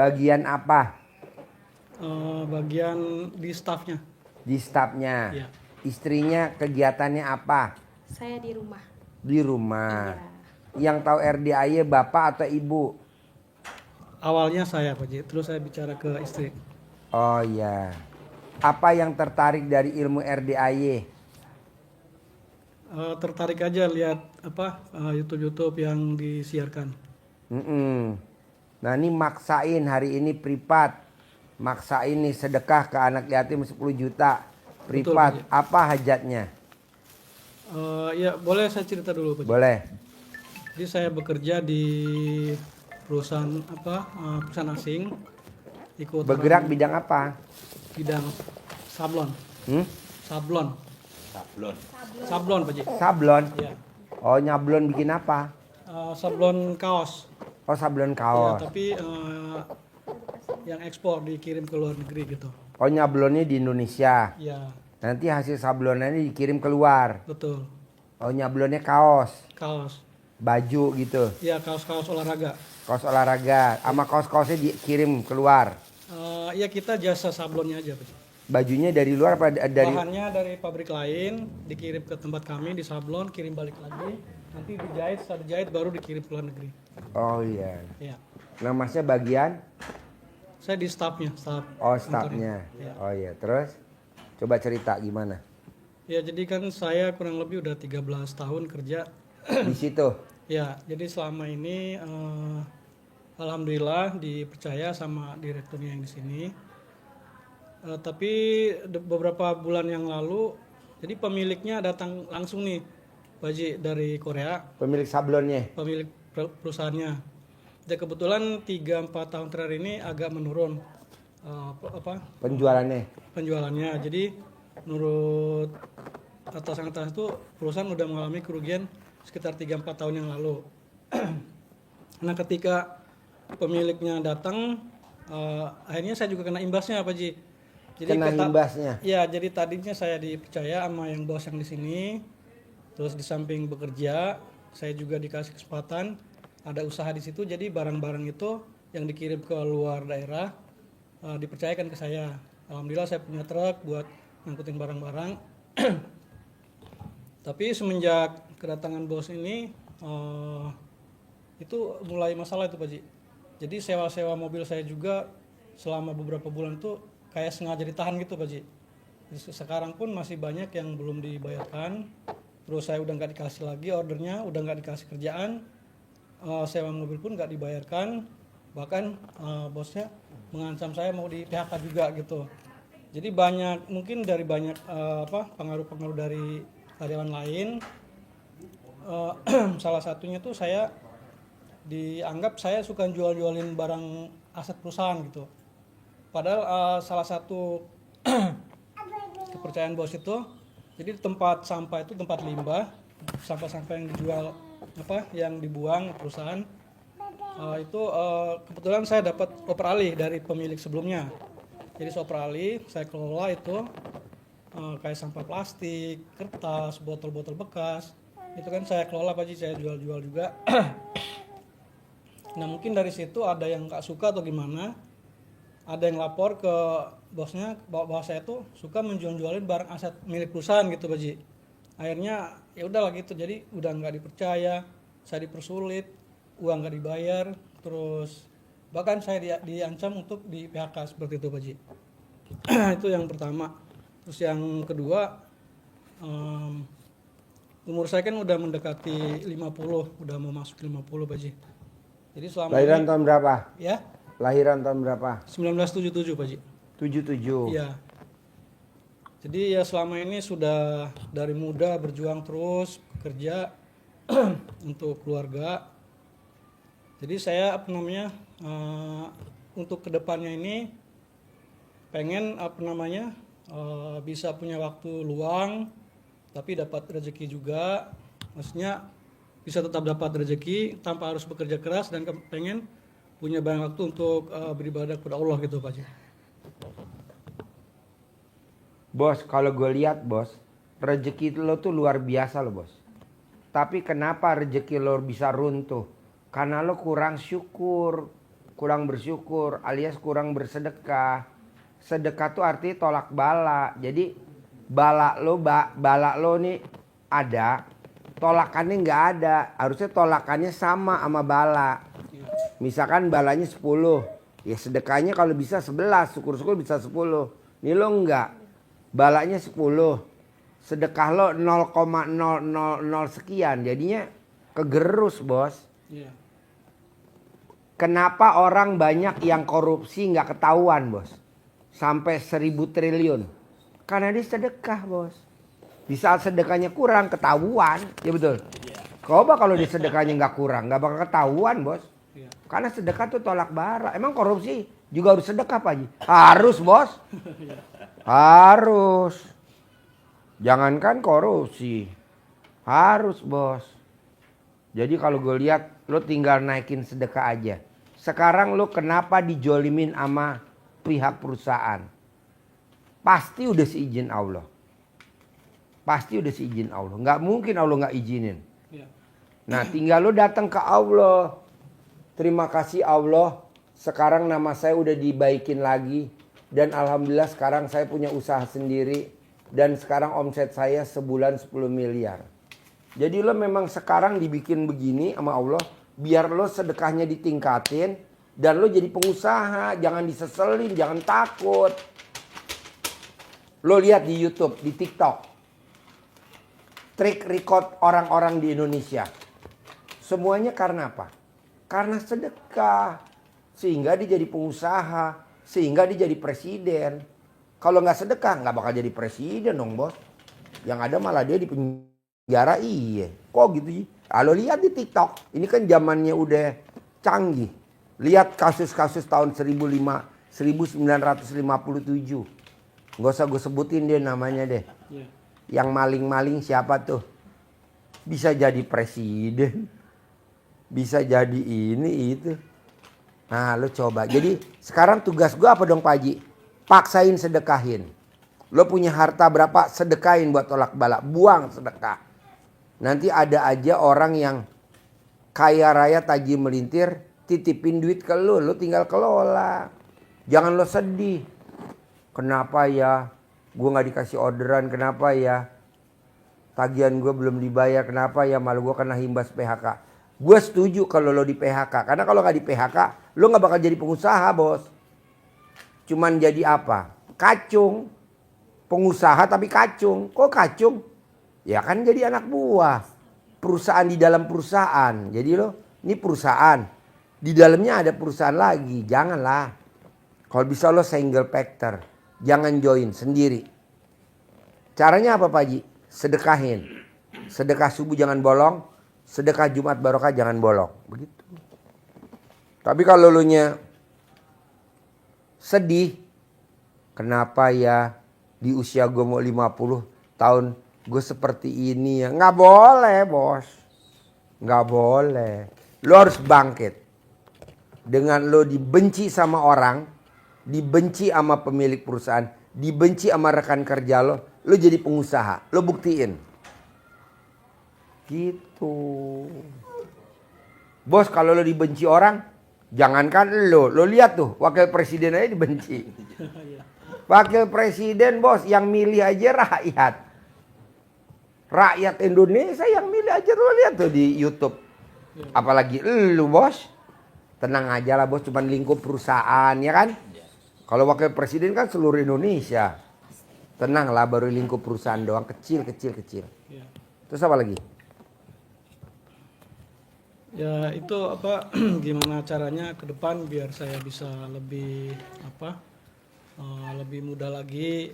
bagian apa? Bagian di staffnya. Di stafnya. Iya. Istrinya kegiatannya apa? Saya di rumah. Di rumah. Iya. Yang tahu RDAY bapak atau ibu? Awalnya saya Pak Ji, terus saya bicara ke istri. Oh iya. Apa yang tertarik dari ilmu RDAY? Tertarik aja lihat YouTube yang disiarkan. Nah ini maksain hari ini privat. Maksain nih sedekah ke anak yatim 10 juta. Privat. Betul, Pak Ji. Apa hajatnya? Ya boleh saya cerita dulu Pak Ji? Boleh. Jadi saya bekerja di perusahaan perusahaan asing. Ikut Bergerak bidang apa? bidang sablon. Sablon. Sablon. Sablon Pak Ji. Sablon. Ya. Oh nyablon bikin apa? Sablon kaos. Oh sablon Ya, kaos. tapi yang ekspor dikirim ke luar negeri gitu. Oh nyablonnya di Indonesia. Ya, Nanti hasil sablonannya dikirim keluar. betul. Oh nyablonnya kaos. Kaos. Baju gitu. Ya, kaos-kaos olahraga. Kaos olahraga. Sama kaos-kaosnya dikirim keluar. Ya kita jasa sablonnya aja Pak Ji. Bajunya dari luar apa dari? Bahannya dari pabrik lain, dikirim ke tempat kami di sablon, kirim balik lagi. Nanti dijahit, setelah dijahit baru dikirim ke luar negeri. Oh iya. Ya. Nah masnya bagian? Saya di staffnya, staff. Oh kantornya. stafnya. Ya. Oh iya. Terus coba cerita gimana? Ya, jadi kan saya kurang lebih udah 13 tahun kerja. Di situ. Ya, jadi selama ini alhamdulillah dipercaya sama direkturnya yang di sini. Tapi beberapa bulan yang lalu, jadi pemiliknya datang langsung nih, Pak Ji, dari Korea, Pemilik sablonnya. pemilik perusahaannya. Dan kebetulan 3-4 tahun terakhir ini agak menurun Penjualannya. penjualannya. Jadi menurut atasan itu perusahaan udah mengalami kerugian sekitar 3-4 tahun yang lalu. Nah ketika pemiliknya datang, akhirnya saya juga kena imbasnya Pak Ji. Kena imbasnya. Ya, jadi tadinya saya dipercaya sama yang bos yang di sini, terus di samping bekerja, saya juga dikasih kesempatan ada usaha di situ. Jadi barang-barang itu yang dikirim ke luar daerah dipercayakan ke saya. Alhamdulillah saya punya truk buat ngangkutin barang-barang. Tapi semenjak kedatangan bos ini itu mulai masalah itu Pak Ji. Jadi sewa-sewa mobil saya juga selama beberapa bulan tuh kayak sengaja ditahan gitu Pak Ji. Sekarang pun masih banyak yang belum dibayarkan. Terus saya udah nggak dikasih lagi ordernya, udah nggak dikasih kerjaan. Sewa mobil pun nggak dibayarkan. Bahkan bosnya mengancam saya mau di PHK juga gitu. Jadi mungkin dari banyak pengaruh-pengaruh dari karyawan lain. Salah satunya tuh saya dianggap saya suka jual-jualin barang aset perusahaan gitu. Padahal salah satu kepercayaan bos itu, jadi tempat sampah itu tempat limbah, sampah-sampah yang dijual yang dibuang perusahaan itu kebetulan saya dapat oper alih dari pemilik sebelumnya. Jadi oper alih saya kelola itu kayak sampah plastik, kertas, botol-botol bekas, itu kan saya kelola Pak Ji, saya jual-jual juga. Nah mungkin dari situ ada yang nggak suka atau gimana. Ada yang lapor ke bosnya bahwa saya tuh suka menjual-jualin barang aset milik perusahaan gitu Pak Ji. Akhirnya ya udahlah gitu, jadi udah nggak dipercaya, saya dipersulit, uang nggak dibayar, terus bahkan saya diancam untuk di PHK seperti itu Pak Ji. Itu yang pertama. Terus yang kedua, umur saya kan udah mendekati 50, udah mau masuk 50 Pak Ji. Jadi selama Lahiran ini, tahun berapa? ya Lahiran tahun berapa? 1977 Pak Ji. 77. Iya. Jadi ya selama ini sudah dari muda berjuang terus kerja untuk keluarga. Jadi saya untuk kedepannya ini pengen bisa punya waktu luang, tapi dapat rezeki juga. Maksudnya bisa tetap dapat rezeki tanpa harus bekerja keras, dan pengen punya banyak waktu untuk beribadah kepada Allah gitu Pak Ji. Bos, kalau gue lihat bos, rezeki lo tuh luar biasa lo bos. Tapi kenapa rezeki lo bisa runtuh? Karena lo kurang syukur, kurang bersyukur alias kurang bersedekah. Sedekah tuh artinya tolak bala. Jadi bala lo nih ada, tolakannya nggak ada. Harusnya tolakannya sama sama bala. Misalkan balanya 10, ya sedekahnya kalau bisa 11, syukur-syukur bisa 10. Ini lo enggak, balanya 10, sedekah lo 0,000 sekian, jadinya kegerus bos. Iya. Kenapa orang banyak yang korupsi nggak ketahuan bos? Sampai 1.000 triliun. Karena dia sedekah bos. Di saat sedekahnya kurang ketahuan, ya betul. Coba kalau di sedekahnya nggak kurang, nggak bakal ketahuan bos. Iya. Karena sedekah tuh tolak bara. Emang korupsi juga harus sedekah Pak Haji? Harus bos. Harus. Jangankan korupsi. Harus bos. Jadi kalau gue lihat lo tinggal naikin sedekah aja. Sekarang lo kenapa dijolimin sama pihak perusahaan? Pasti udah seizin Allah. Pasti udah seizin Allah. Nggak mungkin Allah nggak izinin. Iya. Nah tinggal lo datang ke Allah. Terima kasih Allah. Sekarang nama saya udah dibaikin lagi. Dan alhamdulillah sekarang saya punya usaha sendiri. Dan sekarang omset saya sebulan 10 miliar. Jadi lo memang sekarang dibikin begini sama Allah. Biar lo sedekahnya ditingkatin. Dan lo jadi pengusaha. Jangan diseselin, jangan takut. Lo lihat di YouTube, di TikTok. Trik record orang-orang di Indonesia. Semuanya karena apa? Karena sedekah. Sehingga dia jadi pengusaha. Sehingga dia jadi presiden. Kalau nggak sedekah nggak bakal jadi presiden dong bos. Yang ada malah dia di penjara. Iya. Kok gitu sih? Kalau lihat di TikTok. Ini kan zamannya udah canggih. Lihat kasus-kasus tahun 1957. Nggak usah gue sebutin deh namanya deh. Iya. Yang maling-maling siapa tuh? Bisa jadi presiden. Bisa jadi ini itu. Nah lo coba. Jadi sekarang tugas gue apa dong Pak Haji? Paksain sedekahin. Lo punya harta berapa? Sedekahin buat tolak bala. Buang sedekah. Nanti ada aja orang yang kaya raya tajir melintir. Titipin duit ke lo. Lo tinggal kelola. Jangan lo sedih. Kenapa ya? Gue gak dikasih orderan. Kenapa ya? Tagihan gue belum dibayar. Kenapa ya? Malah gue kena himbas PHK. Gue setuju kalau lo di PHK. Karena kalau gak di PHK, lo gak bakal jadi pengusaha bos. Cuman jadi apa? Kacung. Pengusaha tapi kacung. Kok kacung? Ya kan jadi anak buah. Perusahaan di dalam perusahaan. Jadi lo, ini perusahaan. Di dalamnya ada perusahaan lagi. Janganlah. Kalau bisa lo single factor. Jangan join sendiri. Caranya apa Pak Haji? Sedekahin. Sedekah subuh jangan bolong. Sedekah Jumat barokah jangan bolong. Begitu. Tapi kalau lo nya sedih. Kenapa ya di usia gue mau 50 tahun gue seperti ini ya. Nggak boleh bos. Nggak boleh. Lo harus bangkit. Dengan lo dibenci sama orang. Dibenci sama pemilik perusahaan. Dibenci sama rekan kerja lo. Lo jadi pengusaha. Lo buktiin. Gitu. Bos kalau lo dibenci orang. Jangankan lo. Lo lihat tuh. Wakil presiden aja dibenci. Wakil presiden bos. Yang milih aja rakyat. Rakyat Indonesia yang milih aja. Lo lihat tuh di YouTube. Apalagi lo bos. Tenang aja lah bos. Cuman lingkup perusahaan ya kan. Kalau wakil presiden kan seluruh Indonesia. Tenang lah baru lingkup perusahaan doang. Kecil. Iya. Terus apa lagi? Ya itu apa gimana caranya ke depan biar saya bisa lebih lebih mudah lagi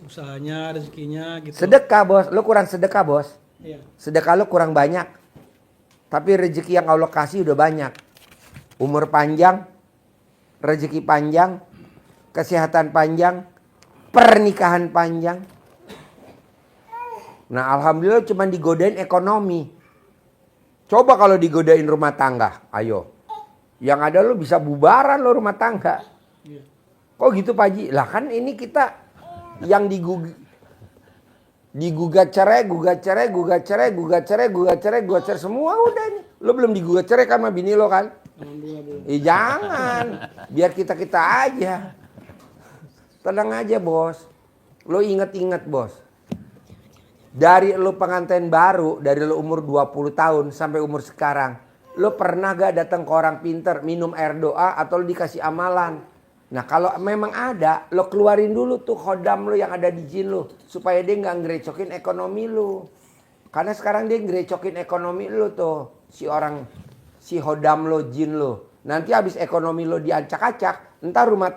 usahanya, rezekinya gitu. Sedekah bos. Lo kurang sedekah bos. Iya. Sedekah lo kurang banyak. Tapi rezeki yang Allah kasih udah banyak. Umur panjang. Rezeki panjang. Kesehatan panjang. Pernikahan panjang. Nah alhamdulillah cuma digodain ekonomi. Coba kalau digodain rumah tangga. Ayo. Yang ada lo bisa bubaran lo rumah tangga. Iya. Kok gitu Pak Haji? Lah kan ini kita yang digugat cerai semua udah ini. Lo belum digugat cerai kan sama bini lo kan? Alhamdulillah belum. Jangan, biar kita aja. Tenang aja bos. Lo inget-inget bos. Dari lo pengantin baru, dari lo umur 20 tahun sampai umur sekarang. Lo pernah gak datang ke orang pinter minum air doa atau lo dikasih amalan? Nah kalau memang ada, lo keluarin dulu tuh khodam lo yang ada di jin lo. Supaya dia gak ngerecokin ekonomi lo. Karena sekarang dia ngerecokin ekonomi lo tuh. Si hodam lo, jin lo. Nanti habis ekonomi lo diacak-acak, entar rumah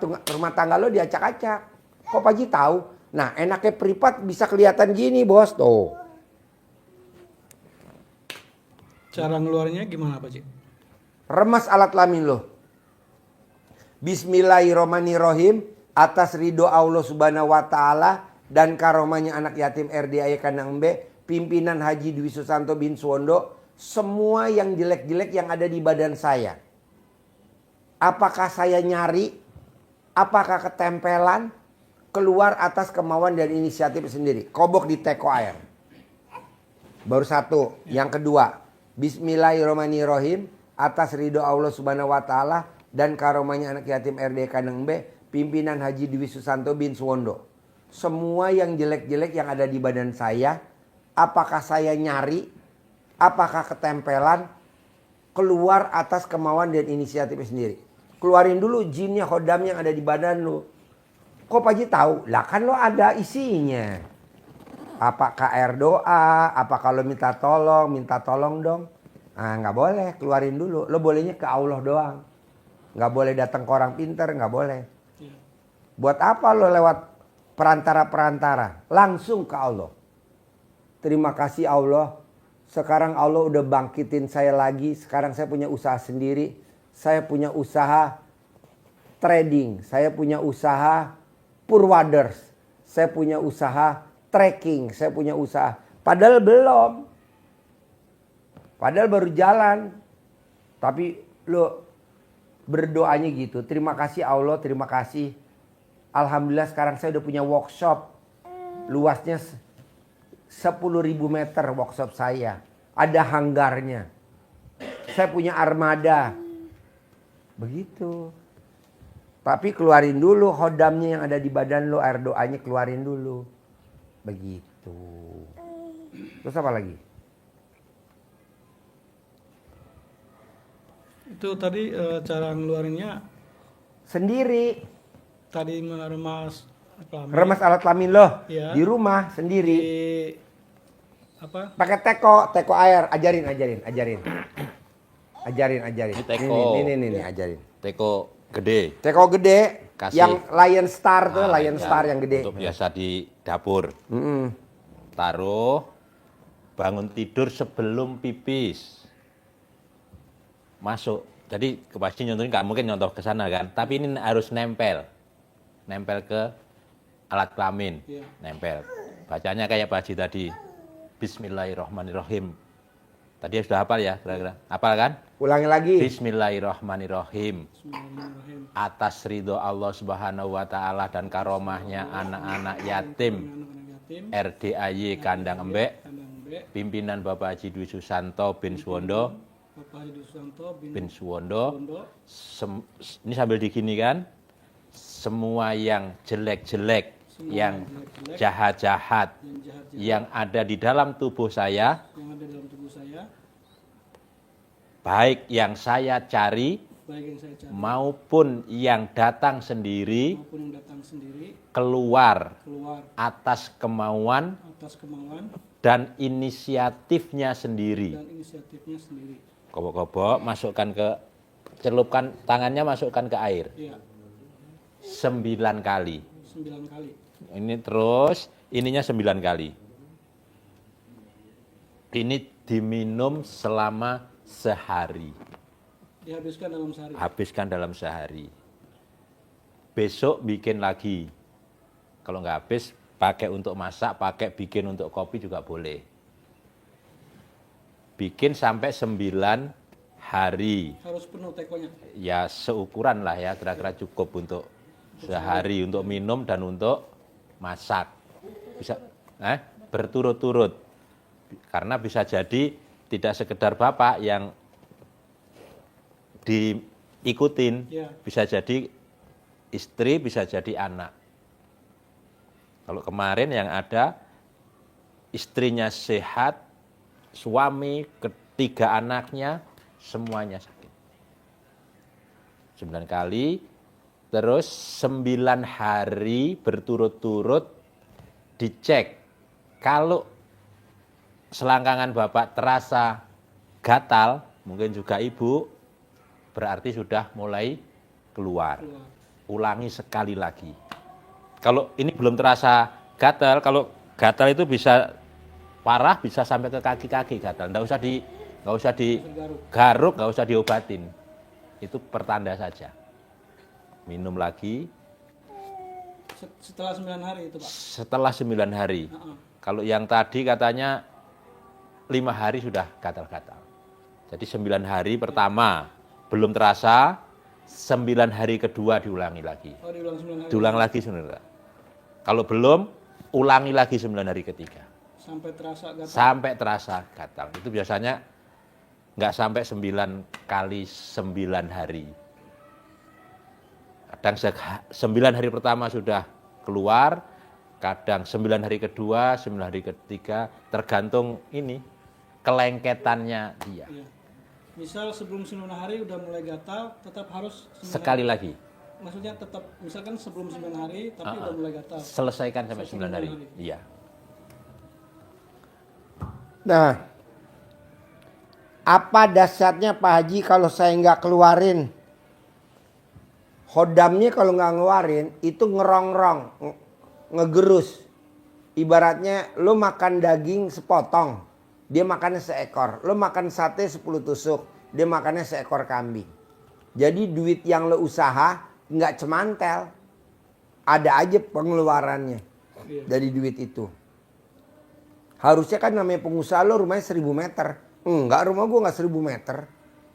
tangga lo diacak-acak. Kok Pak Haji tahu? Nah, enaknya privat bisa kelihatan gini, bos, tuh. Cara ngeluarnya gimana Pak Ji? Remas alat kelamin lo. Bismillahirrahmanirrahim. Atas ridho Allah Subhanahu wa taala dan karomahnya anak yatim RDAY Kandang Embe, pimpinan Haji Dwi Susanto bin Suwondo, semua yang jelek-jelek yang ada di badan saya. Apakah saya nyari? Apakah ketempelan? Keluar atas kemauan dan inisiatif sendiri. Kobok di teko air. Baru satu. Yang kedua. Bismillahirrahmanirrahim. Atas ridho Allah Subhanahu wa taala dan karomahnya anak yatim RDAY Kandang Embe, pimpinan Haji Dwi Susanto bin Suwondo. Semua yang jelek-jelek yang ada di badan saya, apakah saya nyari? Apakah ketempelan? Keluar atas kemauan dan inisiatif sendiri. Keluarin dulu jinnya, khodam yang ada di badan lu. Kok Pak Haji tahu? Lah kan lo ada isinya. Apakah air doa? Apa kalau minta tolong dong. Ah nggak boleh, keluarin dulu. Lo bolehnya ke Allah doang. Nggak boleh datang ke orang pinter, nggak boleh. Buat apa lo lewat perantara-perantara? Langsung ke Allah. Terima kasih Allah. Sekarang Allah udah bangkitin saya lagi. Sekarang saya punya usaha sendiri. Saya punya usaha trading. Saya punya usaha Purwaders. Saya punya usaha trekking. Saya punya usaha. Padahal belum. Padahal baru jalan. Tapi lo berdoanya gitu. Terima kasih Allah, terima kasih. Alhamdulillah sekarang saya udah punya workshop. Luasnya 10.000 meter workshop saya. Ada hanggarnya. Saya punya armada. Begitu. Tapi keluarin dulu khodamnya yang ada di badan lo. Air doanya keluarin dulu. Begitu. Terus apa lagi? Itu tadi cara ngeluarinnya Sendiri. tadi meremas kelamin. Remas alat kelamin lo. Iya. Di rumah sendiri. Di apa? Pakai teko air. Ajarin. Ajarin. Ini teko. Ini ajarin. Teko gede. Teko gede. Kasih. Yang Lion Star tuh, Lion Ya, Star yang gede. Untuk biasa di dapur. Mm-mm. Taruh, bangun tidur sebelum pipis. Masuk. Jadi pasti nyontohin nggak mungkin nyontoh ke sana kan. Tapi ini harus nempel. Nempel ke alat kelamin. Iya. Nempel. Bacanya kayak Pak Haji tadi. Bismillahirrahmanirrahim. Tadi sudah hafal ya kira-kira? Hafal kan? Ulangi lagi. Bismillahirrahmanirrahim. Bismillahirrahmanirrahim. Atas ridho Allah Subhanahu wa taala dan karomahnya anak-anak yatim Anak-anak yatim. RDAY Kandang Embe, Kandang Embe. pimpinan Bapak Haji Dwi Susanto bin Suwondo Bapak Haji Susanto bin Suwondo. Bondo. Ini sambil digini kan, semua yang jelek-jelek, Semua yang jelek-jelek, jahat-jahat, yang jahat-jahat yang ada di dalam tubuh saya, yang ada dalam tubuh saya, baik yang saya cari baik yang saya cari maupun yang datang sendiri, maupun yang datang sendiri, keluar keluar atas kemauan atas kemauan dan inisiatifnya sendiri. dan inisiatifnya sendiri. Kobok-kobok, celupkan tangannya, masukkan ke air. Iya, 9 kali. 9 kali. Ini terus, ininya 9 kali. Ini diminum selama sehari. Dihabiskan dalam sehari. Habiskan dalam sehari. Besok bikin lagi. Kalau nggak habis, pakai untuk masak, pakai bikin untuk kopi juga boleh. Bikin sampai 9 hari. Harus penuh tekonya. Ya seukuran lah ya, kira-kira cukup untuk sehari, untuk minum dan untuk masak. Bisa berturut-turut. Karena bisa jadi tidak sekedar Bapak yang diikutin. Iya. Bisa jadi istri, bisa jadi anak. Kalau kemarin yang ada istrinya sehat, suami, ketiga anaknya semuanya sakit. 9 kali, terus 9 hari berturut-turut dicek. Kalau selangkangan Bapak terasa gatal, mungkin juga Ibu, berarti sudah mulai keluar. Ulangi sekali lagi. Kalau ini belum terasa gatal, kalau gatal itu bisa parah, bisa sampai ke kaki-kaki gatal. Nggak usah digaruk, nggak usah diobatin. Itu pertanda saja. Minum lagi. Setelah 9 hari itu Pak? Setelah 9 hari. Kalau yang tadi katanya 5 hari sudah gatal-gatal. Jadi 9 hari pertama belum terasa, 9 hari kedua diulangi lagi. Oh, diulang 9 hari. Diulang lagi sebenarnya. Kalau belum, ulangi lagi 9 hari ketiga. Sampai terasa gatal. Sampai terasa gatal. Itu biasanya nggak sampai 9 kali 9 hari. Kadang 9 hari pertama sudah keluar, kadang 9 hari kedua, 9 hari ketiga, tergantung ini kelengketannya dia. Iya. Misal sebelum 9 hari udah mulai gatal, tetap harus 9 Sekali hari. lagi. Maksudnya tetap, misalkan sebelum 9 hari, tapi udah mulai gatal. Selesaikan sampai 9 hari. Iya. Nah, apa dasarnya Pak Haji kalau saya nggak keluarin? Hodamnya kalau nggak ngeluarin, itu ngerongrong, ngegerus. Ibaratnya lo makan daging sepotong, dia makannya seekor. Lo makan sate 10 tusuk, dia makannya seekor kambing. Jadi duit yang lo usaha nggak cemantel. Ada aja pengeluarannya dari duit itu. Harusnya kan namanya pengusaha lo rumahnya 1000 meter. Enggak, rumah gue nggak 1000 meter.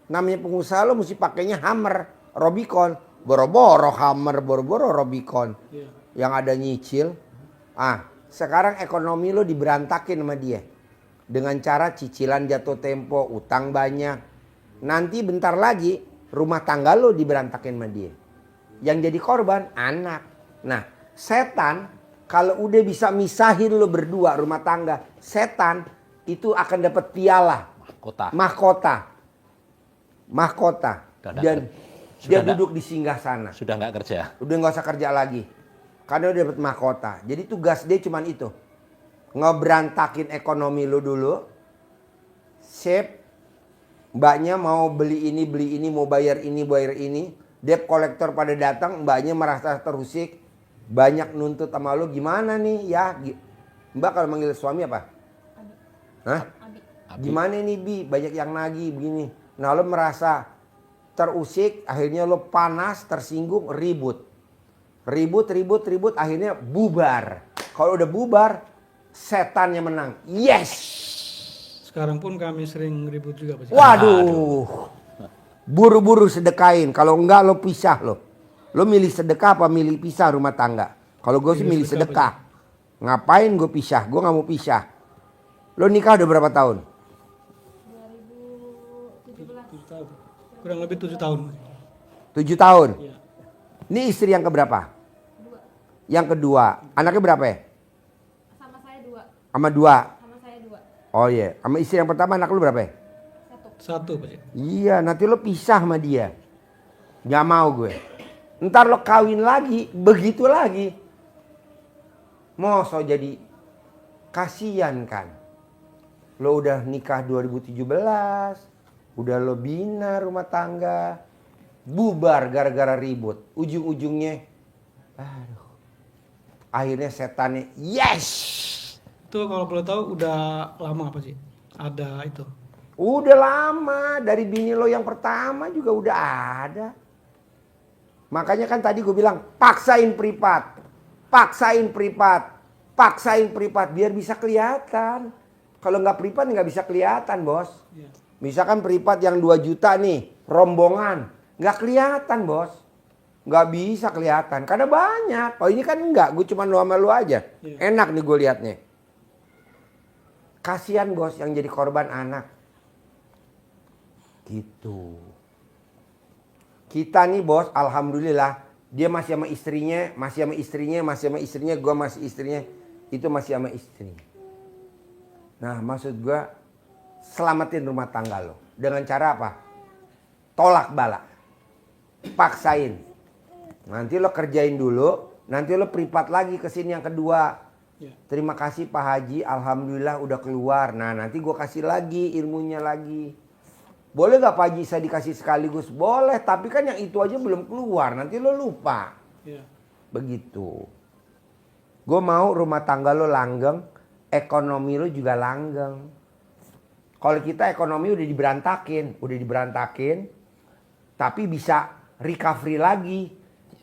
Namanya pengusaha lo mesti pakainya Hammer, Robicon. Boro-boro Hammer, boro-boro Robicon. Yang ada nyicil. Sekarang ekonomi lo diberantakin sama dia. Dengan cara cicilan jatuh tempo, utang banyak. Nanti bentar lagi rumah tangga lo diberantakin sama dia. Yang jadi korban anak. Nah, setan kalau udah bisa misahin lo berdua rumah tangga, setan itu akan dapat piala, mahkota. Dan dia duduk di singgah sana. Sudah nggak kerja. Udah nggak usah kerja lagi. Karena udah dapat mahkota. Jadi tugas dia cuman itu. Ngeberantakin ekonomi lo dulu. Sip. Mbaknya mau beli ini, mau bayar ini. Debt collector pada datang, mbaknya merasa terusik. Banyak nuntut sama lo, gimana nih ya? Mbak kalau manggil suami apa? Hah? Gimana nih Bi? Banyak yang nagih begini. Nah lo merasa terusik, akhirnya lo panas, tersinggung, ribut, akhirnya bubar. Kalau udah bubar, setannya menang. Yes! Sekarang pun kami sering ribut juga Pak. Waduh. Buru-buru sedekain. Kalau enggak lo pisah lo. Lo milih sedekah apa milih pisah rumah tangga? Kalau gue sih milih sedekah. Ngapain gue pisah? Gue gak mau pisah. Lo nikah udah berapa tahun? 7 tahun. Kurang lebih 7 tahun. 7 tahun? Iya. Ini istri yang keberapa? Yang kedua. Anaknya berapa ya? Sama saya 2. Sama 2? Sama saya 2. Oh iya. Sama istri yang pertama anak lu berapa ya? 1 Pak. Iya, nanti lo pisah sama dia. Gak mau gue. Ntar lo kawin lagi, begitu lagi. Masa jadi kasihan kan. Lo udah nikah 2017, udah lo bina rumah tangga, bubar gara-gara ribut. Ujung-ujungnya, akhirnya setannya, yes! Itu kalau boleh tahu udah lama apa sih? Ada itu. Udah lama, dari bini lo yang pertama juga udah ada. Makanya kan tadi gue bilang, paksain privat, biar bisa kelihatan. Kalau nggak privat nggak bisa kelihatan bos. Iya. Misalkan privat yang 2 juta nih, rombongan, nggak kelihatan bos. Nggak bisa kelihatan, karena banyak. Oh ini kan enggak, gue cuma lu sama lu aja. Iya. Enak nih gue liatnya. Kasihan bos yang jadi korban anak. Gitu. Kita nih bos, alhamdulillah dia masih sama istrinya, gue masih istrinya, itu masih sama istrinya. Nah maksud gue, selamatin rumah tangga lo. Dengan cara apa? Tolak bala. Paksain. Nanti lo kerjain dulu, nanti lo privat lagi ke sini yang kedua. Ya. Terima kasih Pak Haji, alhamdulillah udah keluar. Nah nanti gue kasih lagi ilmunya lagi. Boleh gak Pak Haji saya dikasih sekaligus? Boleh, tapi kan yang itu aja belum keluar, nanti lo lupa. Ya. Begitu. Gue mau rumah tangga lo langgeng, ekonomi lo juga langgeng. Kalau kita ekonomi udah diberantakin, tapi bisa recovery lagi.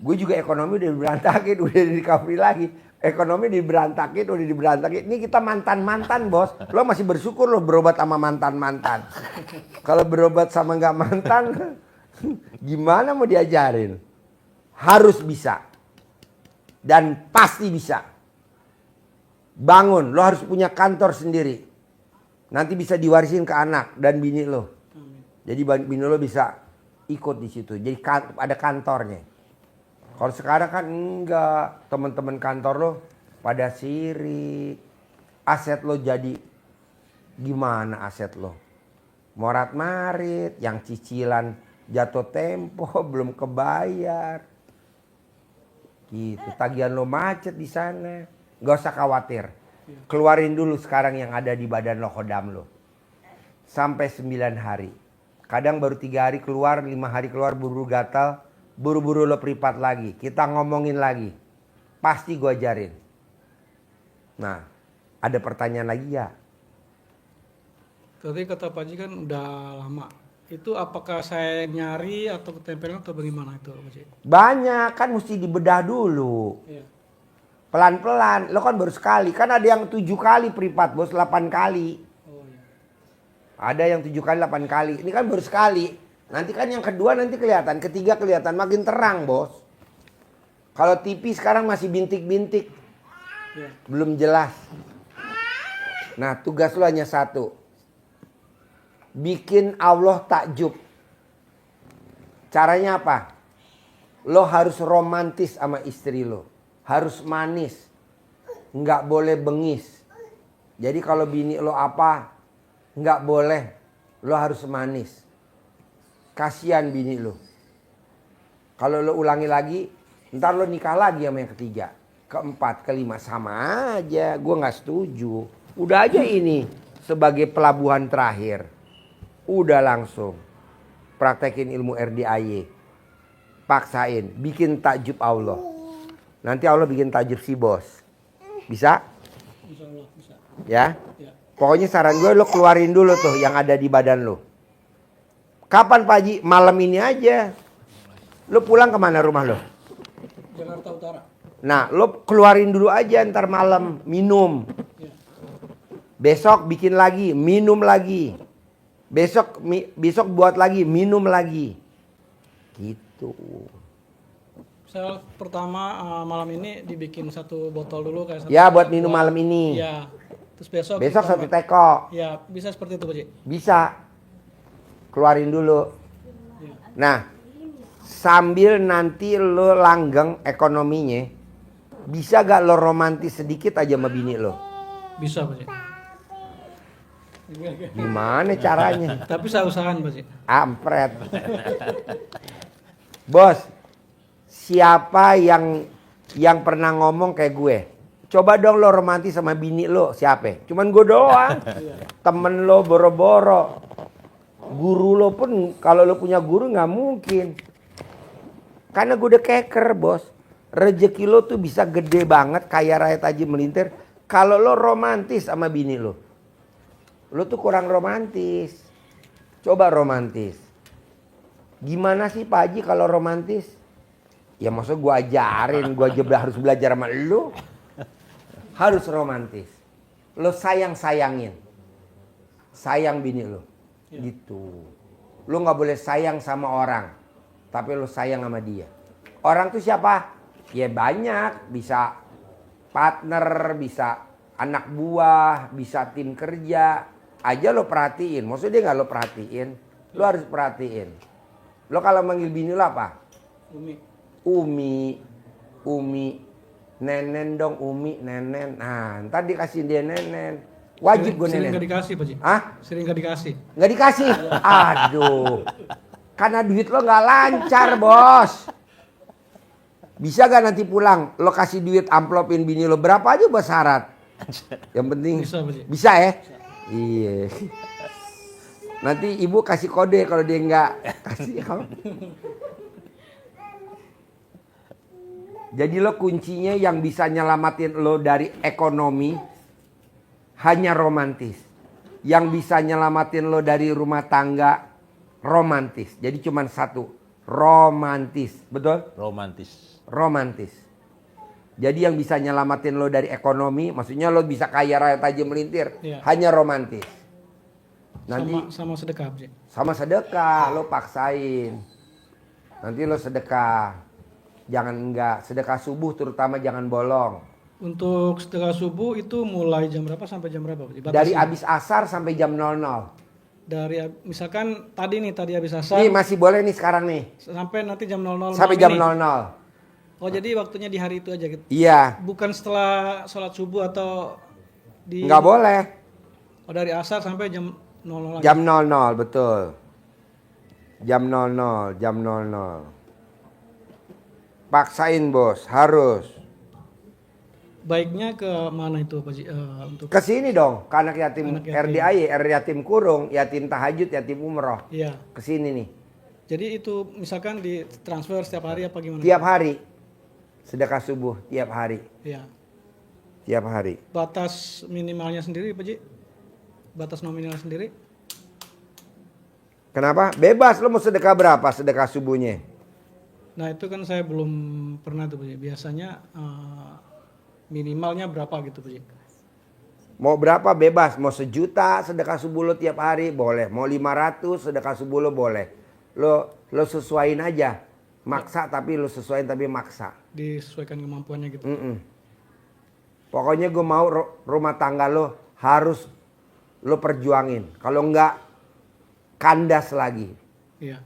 Gue juga ekonomi udah berantakin, udah di recovery lagi. Ekonomi diberantakin, udah diberantakin. Ini kita mantan-mantan bos. Lo masih bersyukur lo berobat sama mantan-mantan. Kalau berobat sama nggak mantan, gimana mau diajarin? Harus bisa. Dan pasti bisa. Bangun, lo harus punya kantor sendiri. Nanti bisa diwarisin ke anak dan bini lo. Jadi bini lo bisa ikut di situ. Jadi ada kantornya. Kalau sekarang kan enggak, teman-teman kantor lo pada sirik. Aset lo jadi gimana aset lo? Morat marit, yang cicilan jatuh tempo belum kebayar. Gitu, tagihan lo macet di sana. Gak usah khawatir. Keluarin dulu sekarang yang ada di badan lo, kodam lo. Sampai 9 hari. Kadang baru 3 hari keluar, 5 hari keluar buru gatal. Buru-buru lo privat lagi. Kita ngomongin lagi. Pasti gue ajarin. Nah, ada pertanyaan lagi ya? Tadi kata Pak Haji kan udah lama. Itu apakah saya nyari atau ketempelin atau bagaimana itu Pak Haji? Banyak, kan mesti dibedah dulu. Iya. Pelan-pelan. Lo kan baru sekali. Kan ada yang 7 kali privat, bos. 8 kali. Oh iya. Ada yang 7 kali, 8 kali. Ini kan baru sekali. Nanti kan yang kedua nanti kelihatan. Ketiga kelihatan. Makin terang, bos. Kalau TV sekarang masih bintik-bintik. Iya. Belum jelas. Nah, tugas lo hanya satu. Bikin Allah takjub. Caranya apa? Lo harus romantis sama istri lo. Harus manis. Nggak boleh bengis. Jadi kalau bini lo apa, nggak boleh. Lo harus manis. Kasihan bini lo. Kalau lo ulangi lagi, ntar lo nikah lagi sama yang ketiga. Keempat, kelima, sama aja. Gue nggak setuju. Udah aja ini sebagai pelabuhan terakhir. Udah langsung. Praktekin ilmu RDAY. Paksain. Bikin takjub Allah. Nanti Allah bikin takjub si bos. Bisa? Insya Allah bisa. Ya? Ya. Pokoknya saran gue lo keluarin dulu tuh yang ada di badan lo. Kapan Pak Haji? Malam ini aja. Lo pulang kemana rumah lo? Jakarta Utara. Nah lo keluarin dulu aja ntar malam. Minum. Ya. Besok bikin lagi. Minum lagi. Besok buat lagi. Minum lagi. Gitu. Saya pertama malam ini dibikin 1 botol dulu kayak Ya buat minum malam ini. Iya. Terus besok. Besok ditambah. 1 teko. Ya bisa seperti itu Pak Haji. Bisa. Keluarin dulu. Ya. Nah, sambil nanti lo langgeng ekonominya, bisa gak lo romantis sedikit aja sama bini lo? Bisa Pak Haji. Gimana caranya? Tapi saya usahakan Pak Haji. Ampret. Bos, siapa yang pernah ngomong kayak gue? Coba dong lo romantis sama bini lo, siapa? Cuman gue doang. Temen lo boro-boro. Guru lo pun kalau lo punya guru nggak mungkin. Karena gue udah keker bos. Rezeki lo tuh bisa gede banget kaya raya tajam melintir. Kalau lo romantis sama bini lo. Lo tuh kurang romantis. Coba romantis. Gimana sih Pak Haji kalau romantis? Ya maksud gue ajarin. Gue aja harus belajar sama lo. Harus romantis. Lo sayang-sayangin. Sayang bini lo. Gitu. Lu nggak boleh sayang sama orang, tapi lu sayang sama dia. Orang tuh siapa? Ya banyak, bisa partner, bisa anak buah, bisa tim kerja. Aja lo perhatiin. Maksudnya nggak lo perhatiin, lo harus perhatiin. Lo kalau manggil bini lo apa? Umi. Umi. Nenen dong, Umi, Nenen. Nah, ntar dikasih dia Nenen. Wajib gue Sering Nenen. nggak dikasih Pak Ji. Hah? Sering nggak dikasih. Nggak dikasih? Aduh. Karena duit lo nggak lancar, Bos. Bisa gak nanti pulang lo kasih duit amplopin bini lo berapa aja buat syarat? Yang penting Bisa, Pak Ji. bisa ya? Iya. Nanti ibu kasih kode kalau dia nggak kasih. Jadi lo kuncinya yang bisa nyelamatin lo dari ekonomi hanya romantis. Yang bisa nyelamatin lo dari rumah tangga romantis. Jadi cuma satu, romantis. Betul? Romantis. Jadi yang bisa nyelamatin lo dari ekonomi, maksudnya lo bisa kaya raya tajam melintir, Iya. hanya romantis. Nanti Sama sedekah Pak Ji. sama sedekah lo paksain. Nanti lo sedekah. Jangan enggak, sedekah subuh terutama jangan bolong. Untuk sedekah subuh itu mulai jam berapa sampai jam berapa Pak Ji? Dari Batasnya. abis asar sampai jam 00. Misalkan tadi habis asar Nih masih boleh nih sekarang nih. sampai nanti jam 00 Sampai malam jam ini. 00. Oh jadi waktunya di hari itu aja gitu. Iya, Bukan setelah sholat subuh atau di nggak boleh. Oh dari asar sampai jam 00 lagi. Jam 00, betul. Jam 00, jam 00. Paksain bos, harus. Baiknya ke mana itu Pak Ji? Untuk Kesini dong, ke anak yatim Anak yatim. RDAY, yatim kurung, yatim tahajud, yatim umroh. Iya. Kesini nih, Jadi itu misalkan di transfer setiap hari apa gimana? tiap hari. Sedekah subuh, tiap hari. Iya. Tiap hari. Batas minimalnya sendiri Pak Ji? Batas nominal sendiri? Kenapa? Bebas, lo mau sedekah berapa sedekah subuhnya? Nah itu kan saya belum pernah tuh Pak Ji. Biasanya minimalnya berapa gitu Pak Ji? Mau berapa bebas, mau 1 juta sedekah subuh lo tiap hari boleh, mau 500 sedekah subuh lo boleh. Lo sesuaiin aja, maksa tapi lo sesuaiin tapi maksa. Disesuaikan kemampuannya gitu. Pokoknya gue mau rumah tangga lo harus lo perjuangin. Kalau enggak kandas lagi. Iya.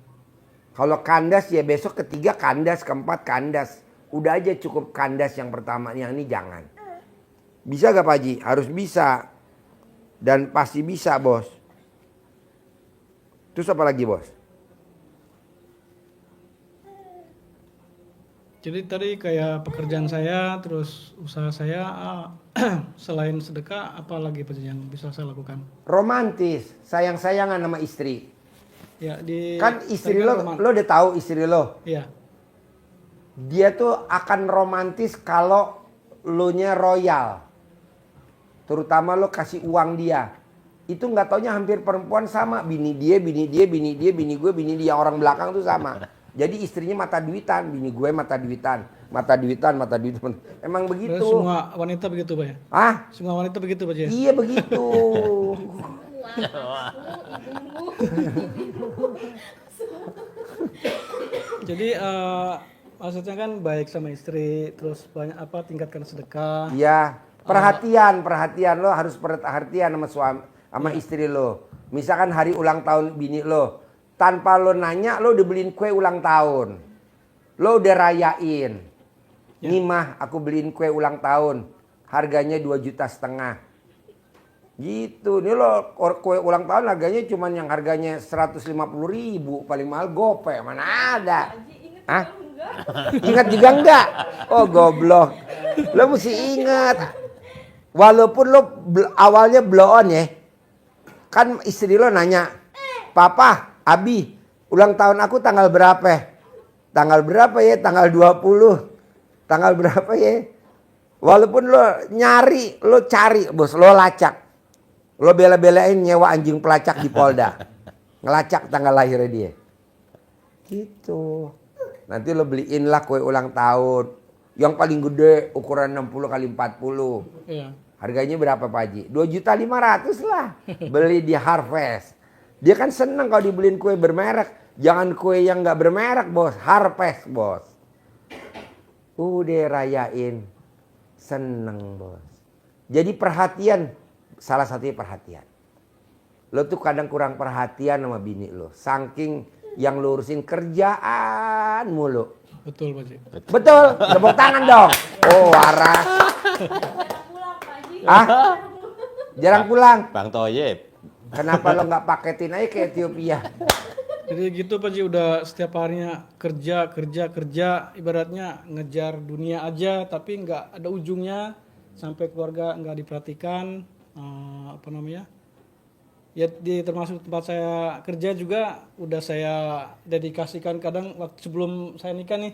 Kalau kandas ya besok ketiga kandas, keempat kandas. Udah aja cukup kandas yang pertama, yang ini jangan. Bisa gak Pak Haji? Harus bisa. Dan pasti bisa bos. Terus apa lagi bos? Jadi tadi kayak pekerjaan saya, terus usaha saya, selain sedekah, apa lagi Pak Ji yang bisa saya lakukan? Romantis, sayang-sayangan sama istri. Ya di Kan istri tadi lo udah tahu istri lo. Iya, Dia tuh akan romantis kalau lo nya royal. Terutama lo kasih uang dia. Itu nggak taunya hampir perempuan sama. Bini dia, bini dia, bini dia, bini gue, bini dia. Orang belakang tuh sama. Jadi istrinya mata duitan. Bini gue mata duitan. Mata duitan, mata duitan. Emang begitu. berarti semua wanita begitu Pak ya? Ah, Semua wanita begitu Pak Ji ya? iya begitu. Jadi maksudnya kan baik sama istri, terus banyak apa tingkatkan sedekah. Iya. Perhatian lo harus perhatian sama suami, sama istri lo. Misalkan hari ulang tahun bini lo, tanpa lo nanya lo udah beliin kue ulang tahun. Lo udah rayain. Nih mah aku beliin kue ulang tahun. Harganya 2,5 juta. Gitu. Nih lo kue ulang tahun harganya cuman yang harganya 150.000, paling mahal gope. Mana ada? Hah? Ingat juga enggak? Oh goblok. Lo mesti ingat. Walaupun lo awalnya blow on ya. Kan istri lo nanya, "Papa, Abi, ulang tahun aku tanggal berapa?" Tanggal berapa ya? Tanggal 20. Tanggal berapa ya? Walaupun lo nyari, lo cari, bos, lo lacak. Lo bela-belain nyewa anjing pelacak di Polda. Ngelacak tanggal lahirnya dia. Gitu. Nanti lo beliin lah kue ulang tahun. Yang paling gede ukuran 60 kali 40. Iya. Harganya berapa Pak Haji? 2,5 juta lah. Beli di Harvest. Dia kan seneng kalau dibeliin kue bermerek. Jangan kue yang gak bermerek bos. Harvest bos. Udah rayain. Seneng bos. Jadi perhatian. Salah satunya perhatian. Lo tuh kadang kurang perhatian sama bini lo. Saking Yang lu urusin kerjaan mulu. Betul Pak Haji. Betul, tepuk tangan dong. Oh, waras. Jarang pulang Pak Haji. Ah? Jarang pulang. Bang Toyib. Kenapa lo nggak paketin aja ke Ethiopia? Jadi gitu Pak Haji, udah setiap harinya kerja, ibaratnya ngejar dunia aja, tapi nggak ada ujungnya, sampai keluarga nggak diperhatikan, apa namanya? Ya termasuk tempat saya kerja juga udah saya dedikasikan, kadang waktu sebelum saya nikah nih,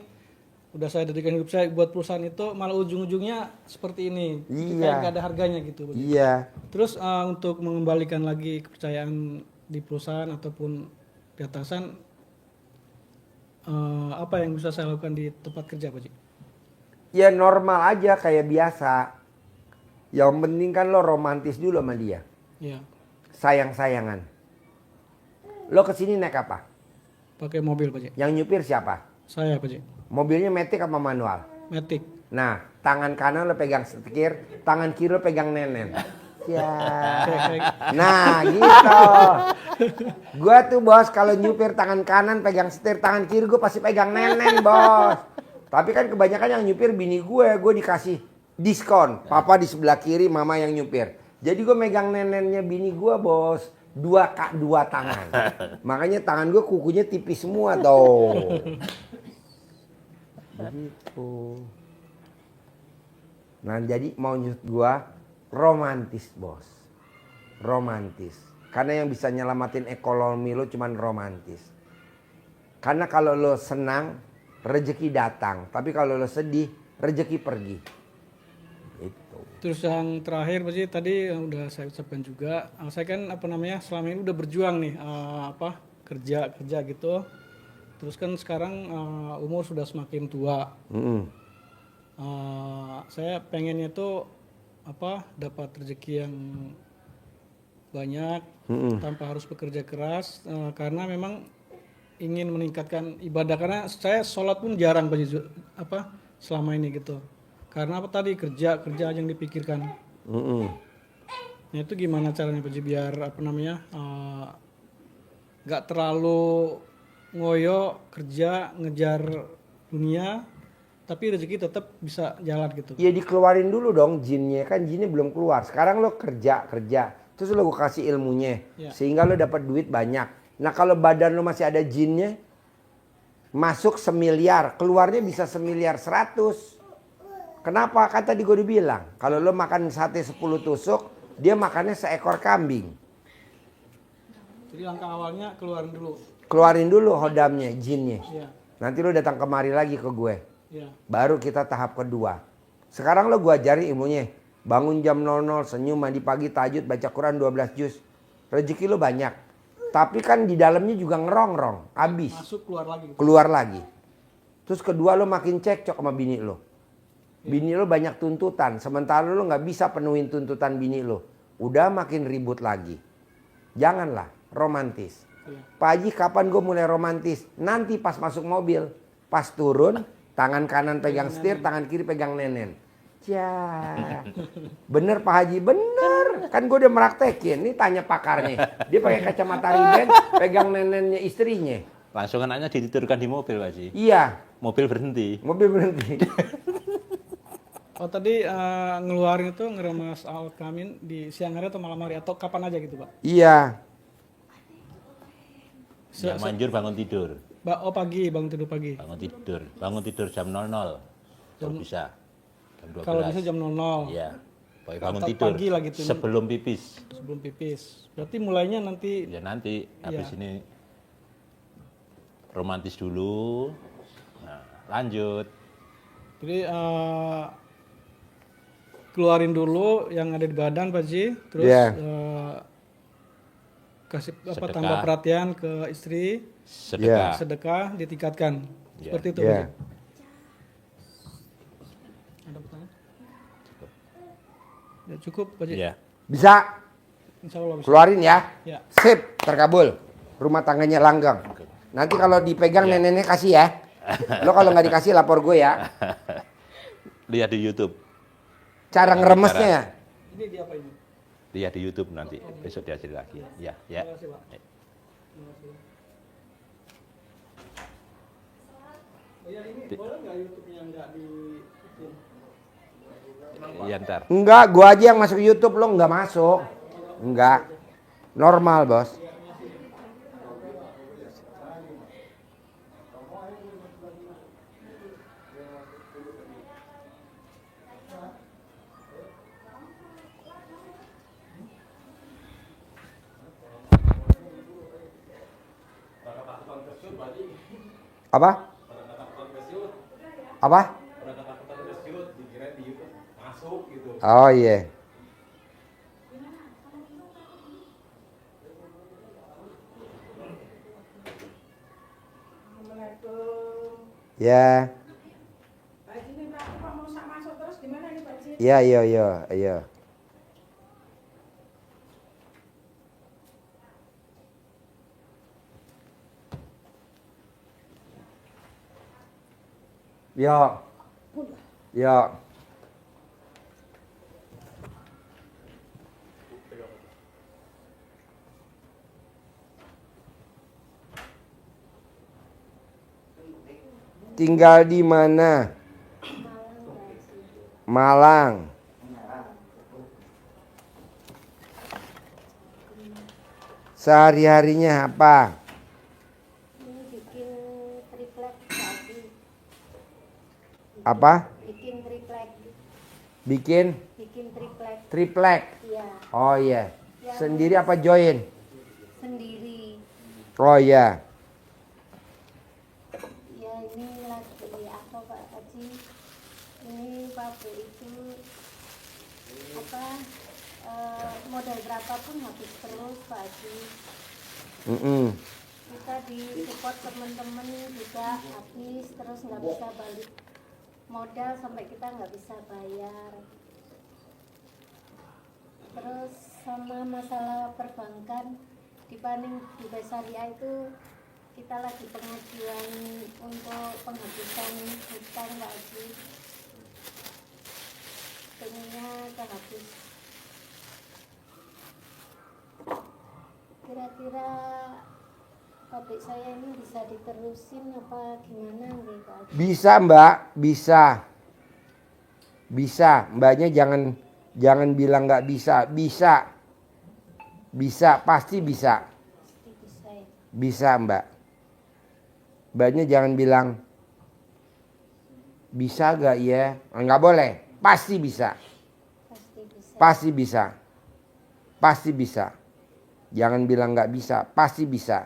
udah saya dedikasikan hidup saya buat perusahaan itu, malah ujung-ujungnya seperti ini. Itu Iya. kayak nggak ada harganya gitu. Pak Haji. Iya. Terus untuk mengembalikan lagi kepercayaan di perusahaan ataupun di atasan, apa yang bisa saya lakukan di tempat kerja Pak Haji? Ya normal aja kayak biasa. Yang penting kan lo romantis dulu sama dia. Iya, Sayang-sayangan. Lo kesini naik apa? pakai mobil Pak Haji. Yang nyupir siapa? Saya Pak Haji. Mobilnya matic apa manual? Matic. Nah, tangan kanan lo pegang setir, tangan kiri lo pegang nenen. Ya. Nah, gitu. Gua tuh bos kalau nyupir tangan kanan pegang setir, tangan kiri gue pasti pegang nenen, bos. Tapi kan kebanyakan yang nyupir bini gue dikasih diskon. Papa di sebelah kiri, mama yang nyupir. Jadi gue megang nenennya bini gue, bos. Dua tangan. Makanya tangan gue kukunya tipis semua tuh. Begitu. Nah, jadi mau nyut gua romantis, bos. Romantis. Karena yang bisa nyelamatin ekonomi lo cuman romantis. Karena kalau lo senang, rezeki datang. Tapi kalau lo sedih, rezeki pergi. Itu. Terus yang terakhir Pak Haji, tadi yang udah saya ucapkan juga, saya kan apa namanya selama ini udah berjuang nih, kerja gitu. Terus kan sekarang umur sudah semakin tua. Saya pengennya tuh dapat rezeki yang banyak tanpa harus bekerja keras, karena memang ingin meningkatkan ibadah, karena saya sholat pun jarang Pak Haji, selama ini gitu. Karena apa tadi kerja aja yang dipikirkan. Nah itu gimana caranya Pak Haji biar nggak terlalu ngoyo kerja ngejar dunia, tapi rezeki tetap bisa jalan gitu. Ya dikeluarin dulu dong jinnya, kan jinnya belum keluar. Sekarang lo kerja, terus lo gue kasih ilmunya, sehingga lo dapat duit banyak. Nah kalau badan lo masih ada jinnya, masuk 1 miliar, keluarnya bisa 1,1 miliar. Kenapa? Kan tadi gue dibilang, kalau lo makan sate 10 tusuk, dia makannya seekor kambing. Jadi langkah awalnya Keluarin dulu hodamnya, jinnya. Iya. Nanti lo datang kemari lagi ke gue. Iya. Baru kita tahap kedua. Sekarang lo gua ajari ilmunya. Bangun jam 00, senyum, mandi pagi, tahajud, baca Quran 12 juz. Rezeki lo banyak. Tapi kan di dalamnya juga ngerongrong, habis. Masuk Keluar lagi. Terus kedua lo makin cekcok sama bini lo. Bini lo banyak tuntutan, sementara lo nggak bisa penuhin tuntutan bini lo. Udah makin ribut lagi. Janganlah romantis. Pak Haji, kapan gue mulai romantis? Nanti pas masuk mobil, pas turun, tangan kanan pegang setir, tangan kiri pegang nenen. Ya, bener Pak Haji, bener. Kan gue udah meraktekin. Ini tanya pakarnya. Dia pakai kacamata Ray-Ban, pegang nenennya istrinya. Langsung anaknya ditidurkan di mobil Pak Haji. Iya. Mobil berhenti. Mobil berhenti. Oh tadi ngeluarin itu ngeremas Al-Kamin di siang hari atau malam hari atau kapan aja gitu Pak? Iya. Yang manjur bangun tidur. Pagi, bangun tidur pagi. Bangun tidur jam 00. Kalau bisa. Jam 12. Kalau bisa jam 00. Iya. Pokoknya bangun Atau tidur. pagi lah gitu. Sebelum pipis. Sebelum pipis. Berarti mulainya nanti. Ya nanti habis ini romantis dulu. Nah, lanjut. Jadi keluarin dulu yang ada di badan Pak Haji, terus kasih tambah perhatian ke istri, sedekah ditingkatkan. Seperti itu Pak Haji. Ada pertanyaan? Ya, cukup Pak Haji. Iya. Bisa. Insya Allah bisa. Keluarin ya. Ya. Sip, terkabul. Rumah tangganya langgeng. Nanti kalau dipegang neneknya kasih ya. Lo kalau nggak dikasih lapor gue ya. Lihat di YouTube. Cara ngeremesnya ya. Ini dia apa ini? Lihat di YouTube nanti. Besok diajarin lagi. Ya, ya. Terima kasih Pak. Eh. Oh ya ini boleh nggak YouTube-nya nggak di Iya ntar. Enggak, gua aja yang masuk YouTube, lo nggak masuk. Enggak. Normal, Bos. Apa? Apa? Oh iya. Ya. Pak Haji ini berarti kok mau masuk terus gimana nih Pak Haji? Iya, iya, iya, iya. Yo. Yo. Tinggal di mana? Malang. Sehari-harinya apa? Ini bikin triplek tadi. Apa? Bikin triplek. Bikin Bikin triplek. triplek. Iya. Oh iya. Sendiri apa join? Sendiri. Oh iya. Ya ini lagi apa Pak Haji? Ini pabrik itu apa modal berapapun habis terus Pak Haji. Kita di support teman-teman juga habis terus nggak bisa balik modal sampai kita nggak bisa bayar. Terus sama masalah perbankan di Dubai Syariah itu kita lagi pengajuan untuk penghapusan hutang Pak Haji. Pengennya kehapus. Kira-kira pabrik saya ini bisa diterusin apa gimana nih Pak Haji? Bisa, Mbak, bisa. Bisa, Mbaknya jangan bilang nggak bisa. Bisa. Bisa, pasti bisa. Pasti bisa ya. Bisa, Mbak. Mbaknya jangan bilang bisa gak ya? Nggak boleh. Pasti bisa. Pasti bisa. Pasti bisa. Pasti bisa. Jangan bilang nggak bisa. Pasti bisa.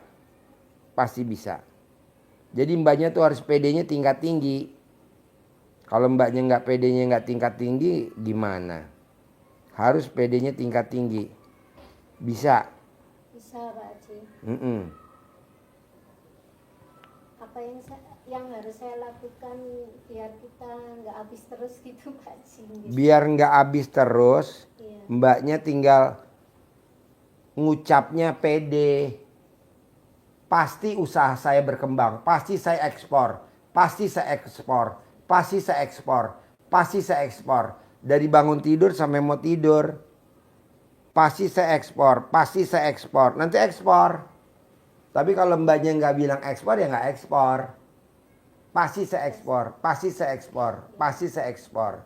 Pasti bisa. Jadi mbaknya tuh harus PD-nya tingkat tinggi. Kalau mbaknya nggak PD-nya nggak tingkat tinggi, gimana? Harus PD-nya tingkat tinggi. Bisa. Bisa Pak Haji. Apa yang harus saya lakukan biar kita nggak habis terus gitu Pak Haji? Biar nggak habis terus, Iya. mbaknya tinggal ngucapnya pede. Pasti usaha saya berkembang, pasti saya ekspor, pasti saya ekspor, pasti saya ekspor, pasti saya ekspor. Dari bangun tidur sampai mau tidur, pasti saya ekspor, pasti saya ekspor. Nanti ekspor. Tapi kalau mbaknya nggak bilang ekspor, ya nggak ekspor. Pasti saya ekspor, pasti saya ekspor, pasti saya ekspor,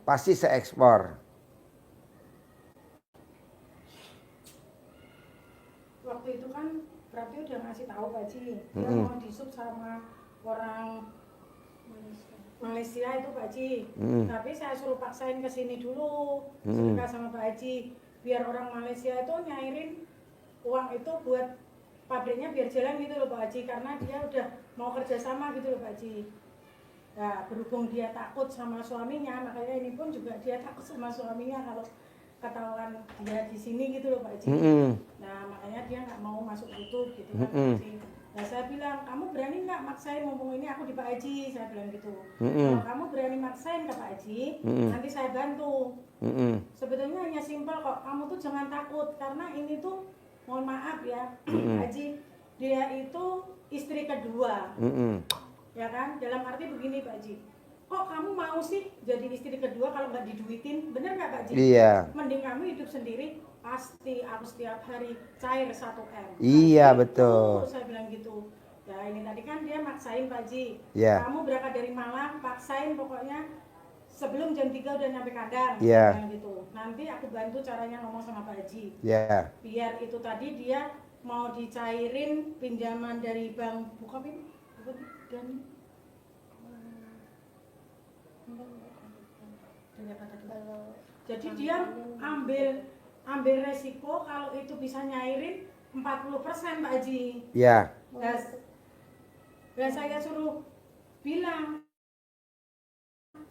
pasti saya ekspor. Waktu itu kan berarti udah ngasih tahu Pak Haji, dia mau disup sama orang Malaysia itu Pak Haji. Tapi saya suruh paksain ke sini dulu, sedekah sama Pak Haji, biar orang Malaysia itu nyairin uang itu buat pabriknya biar jalan gitu loh Pak Haji, karena dia udah mau kerja sama gitu loh Pak Haji. Nah, berhubung dia takut sama suaminya, makanya ini pun juga dia takut sama suaminya kalau ketahuan dia di sini gitu loh Pak Haji. Nah, makanya dia nggak mau masuk YouTube gitu kan Pak Haji. Nah, saya bilang, kamu berani nggak maksain mumpung ini aku di Pak Haji, saya bilang gitu. Kalau kamu berani maksain ke Pak Haji, nanti saya bantu. Sebetulnya hanya simpel kok, kamu tuh jangan takut, karena ini tuh mohon maaf ya, Pak Haji, dia itu istri kedua. Ya kan, dalam arti begini Pak Haji, kok kamu mau sih jadi istri kedua kalau nggak diduitin, bener nggak Pak Haji? Iya. Mending kamu hidup sendiri, pasti aku setiap hari cair 1 M. Iya, Nah, betul. itu saya bilang gitu. Ya ini tadi kan dia maksain Pak Haji. Iya. Kamu berangkat dari Malang, paksain pokoknya sebelum jam 3 udah nyampe kandang. Iya. Bilang gitu. Nanti aku bantu caranya ngomong sama Pak Haji. Ya. Biar itu tadi dia mau dicairin pinjaman dari bank Bukopin. Dan Kalau jadi dia ambil resiko kalau itu bisa nyairin 40% Pak Haji. Ya. Dan saya suruh bilang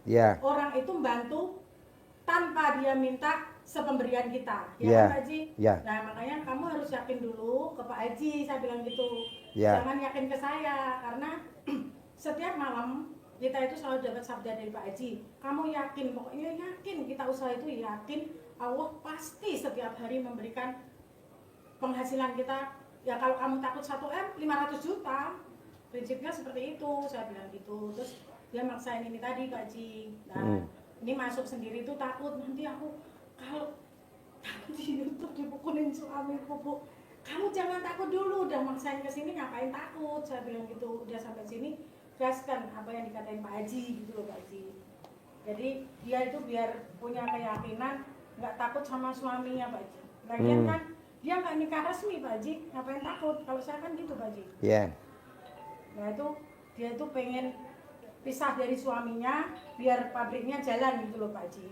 Ya. orang itu bantu tanpa dia minta sepemberian kita, ya Iya. kan Pak Haji? Ya. Nah makanya kamu harus yakin dulu ke Pak Haji, saya bilang gitu. Ya. Jangan yakin ke saya, karena setiap malam kita itu selalu dapat sabda dari Pak Haji. Kamu yakin, pokoknya yakin kita usaha itu yakin Allah pasti setiap hari memberikan penghasilan kita. Ya kalau kamu takut 1 M, 500 juta. Prinsipnya seperti itu, saya bilang gitu. Terus dia maksain ini tadi Pak Haji. Nah, ini masuk sendiri tuh takut nanti aku kalau di YouTube dipukulin suamiku, Bu. Kamu jangan takut dulu, udah maksain ke sini ngapain takut? Saya bilang gitu. Udah sampai sini gaskan apa yang dikatain Pak Haji gitu loh Pak Haji. Jadi dia itu biar punya keyakinan nggak takut sama suaminya Pak Haji. Lagian kan dia nggak nikah resmi Pak Haji, ngapain takut? Kalau saya kan gitu Pak Haji. Ya. Nah itu dia itu pengen pisah dari suaminya biar pabriknya jalan gitu loh Pak Haji.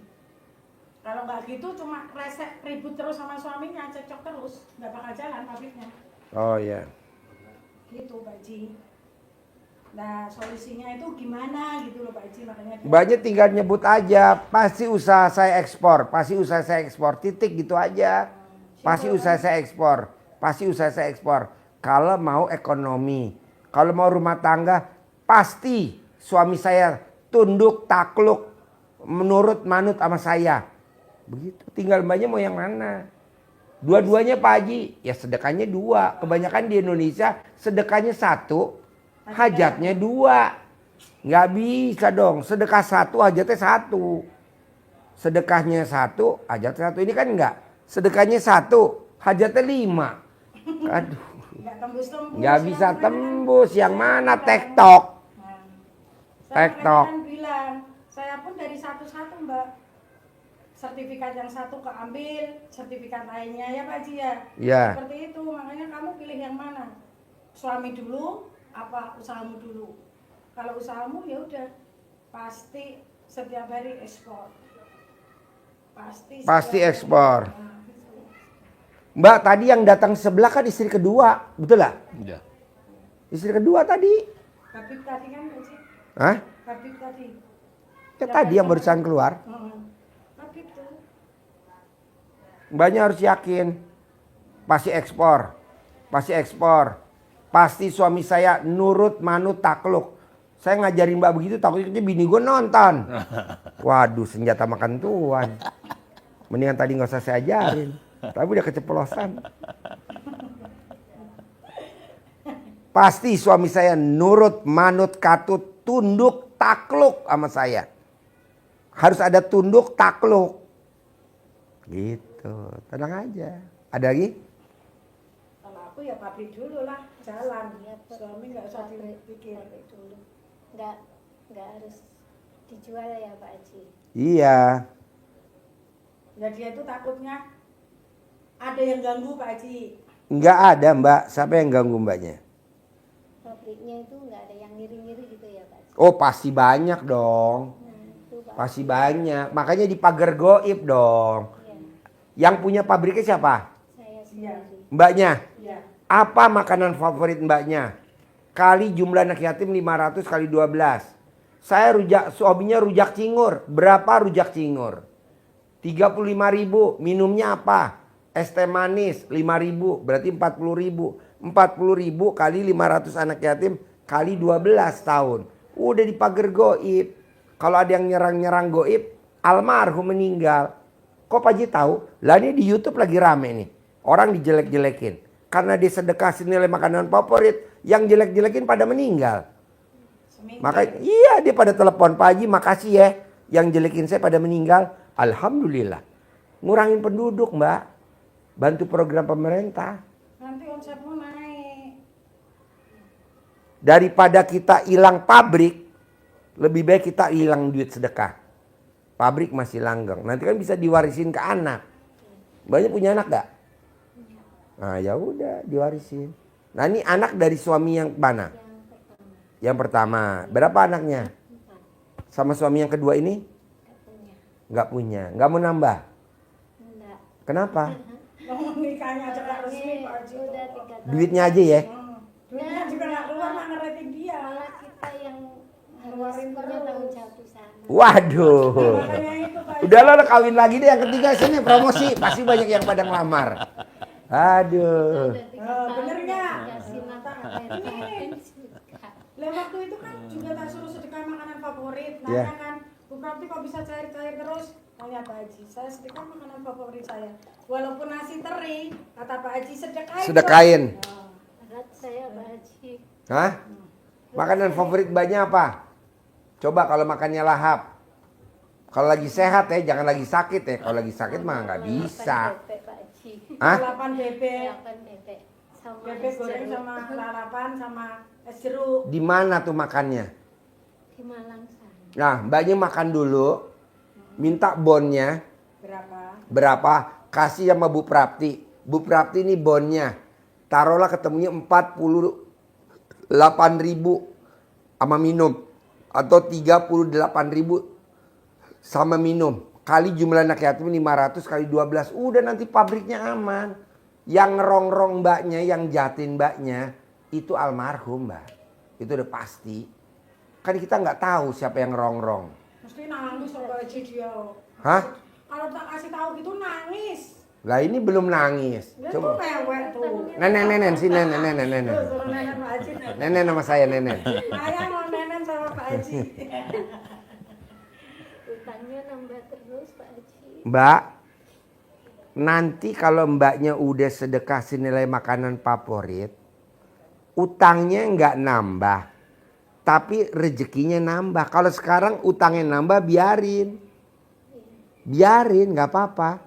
Kalau nggak gitu cuma resek ribut terus sama suaminya, cekcok terus, nggak bakal jalan pabriknya. Oh ya. Gitu Pak Haji. Nah solusinya itu gimana gitu loh Pak Haji, makanya dia- Mbaknya tinggal nyebut aja, pasti usaha saya ekspor, pasti usaha saya ekspor, titik gitu aja. Pasti usaha saya ekspor, pasti usaha saya ekspor. Kalau mau ekonomi, kalau mau rumah tangga, pasti suami saya tunduk takluk menurut manut sama saya. Begitu, tinggal mbaknya mau yang mana. Dua-duanya Pak Haji, ya sedekahnya 2. Kebanyakan di Indonesia sedekahnya 1, hajatnya 2. Nggak bisa dong, sedekah 1, hajatnya 1. Sedekahnya 1, hajatnya 1. Ini kan enggak. Sedekahnya 1, hajatnya 5. Aduh, nggak tembus-tembus. nggak bisa Yang tembus. Yang mana bilang. tektok? Nah, saya Tektok. makanya kan bilang, saya pun dari satu-satu Mbak. Sertifikat yang satu keambil, sertifikat lainnya ya Pak Haji ya. Ya. Seperti itu, makanya kamu pilih yang mana? Suami dulu, apa usahamu dulu? Kalau usahamu ya udah pasti setiap hari ekspor. Pasti Pasti setiap hari. ekspor. Nah, gitu. Mbak tadi yang datang sebelah kan istri kedua, betul lah? Iya. Istri kedua tadi. Habib tadi kan Pak Haji? Hah? Habib tadi. Ya tadi yang barusan keluar. Habib tuh. Mbaknya harus yakin. Pasti ekspor. Pasti ekspor. Pasti suami saya nurut manut takluk. Saya ngajarin mbak begitu takutnya bini gue nonton. Waduh senjata makan tuan. Mendingan tadi nggak usah saya ajarin. Tapi udah keceplosan. Pasti suami saya nurut manut katut tunduk takluk sama saya. Harus ada tunduk takluk. Gitu. Tenang aja. Ada lagi? Kalau aku ya pabrik dulu lah, jalan. Iya, Pak. Suami nggak usah dipikir. pabrik dulu. Nggak harus dijual ya Pak Haji. Iya. Ya dia itu takutnya ada yang ganggu Pak Haji. Nggak ada mbak. Siapa yang ganggu mbaknya? Pabriknya itu nggak ada yang ngiri-ngiri gitu ya Pak Haji. Oh pasti banyak dong. Nah, itu Pak. Pasti banyak. Makanya di pagar goib dong. Iya, Yang punya pabriknya siapa? saya Iya. sendiri. Mbaknya. Ya. Apa makanan favorit mbaknya? Kali jumlah anak yatim 500 kali 12. Saya hobinya rujak cingur. Berapa rujak cingur? 35.000. Minumnya apa? Es teh manis 5.000. Berarti 40.000. 40.000 kali 500 anak yatim kali 12 tahun. Udah di pagar goib. Kalau ada yang nyerang-nyerang goib, almarhum meninggal. Kok Pak Haji tahu? Lah ini di YouTube lagi rame nih. Orang dijelek-jelekin. Karena dia sedekah senilai makanan favorit, yang jelek-jelekin pada meninggal. Seminggu. Makanya iya dia pada telepon, Pak Haji makasih ya. Yang jelekin saya pada meninggal. Alhamdulillah. Ngurangin penduduk mbak. Bantu program pemerintah. Nanti omsetmu naik. Daripada kita hilang pabrik, lebih baik kita hilang duit sedekah. Pabrik masih langgeng. Nanti kan bisa diwarisin ke anak. Banyak punya anak gak? Nah ya udah diwarisin. Nah ini anak dari suami yang mana? Yang pertama. Berapa anaknya? Sama suami yang kedua ini? Nggak punya. Nggak mau nambah? Enggak. Kenapa? Mau nikahnya aja nggak resmi Pak Haji. Udah 3 tahun. Duitnya aja ya? Duitnya juga nggak keluar, mah ngerating dia. Malah kita yang harus Ngeluarin punya terus. tanggung jawab di sana. Waduh. Makanya itu Pak Haji. Udah lo kawin lagi deh yang ketiga sini promosi. Pasti banyak yang pada ngelamar. Aduh. Udah 3 Oh, tahun bener nggak? dikasih makan juga. Lah waktu itu kan juga tak suruh sedekah makanan favorit. Nanya Iya. kan, Bu Prapti kok bisa cair-cair terus? Tanya Pak Haji, saya sedekah makanan favorit saya. Walaupun nasi teri, kata Pak Haji sedekahin. Sedekahin. Oh. Berat saya Pak Haji. Hah? Makanan favorit mbaknya apa? Coba kalau makannya lahap. Kalau lagi sehat ya, jangan lagi sakit ya. Kalau lagi sakit mah nggak bisa. Bebek Pak Haji. Hah? Lalapan bebek, Makan bebek sama bebek es goreng jeruk. sama lalapan sama es jeruk. Di mana tuh makannya? Di Malang sana. Nah, mbaknya makan dulu. Minta bonnya Berapa? berapa? Kasih sama Bu Prapti. Bu Prapti ini bonnya. Taruhlah ketemunya 48.000 sama minum. Atau 38.000 sama minum. Kali jumlah anak yatim 500 kali 12. Udah nanti pabriknya aman. Yang ngerongrong mbaknya, yang jatin mbaknya. Itu almarhum mbak. Itu udah pasti. Kan kita nggak tahu siapa yang ngerongrong. Mesti nangis sama Pak Haji dia. Hah? Kalau tak kasih tahu gitu nangis. Lah ini belum nangis. Dia tuh Coba. mewek tuh. Nenek, si nenek. Tuh, suruh nenen Pak Haji. Nenek nama saya nenek. Saya mau nenen sama Pak Haji. Utangnya nambah terus Pak Haji. Mbak, nanti kalau mbaknya udah sedekah senilai makanan favorit, utangnya nggak nambah, tapi rezekinya nambah. Kalau sekarang utangnya nambah, biarin, nggak apa-apa,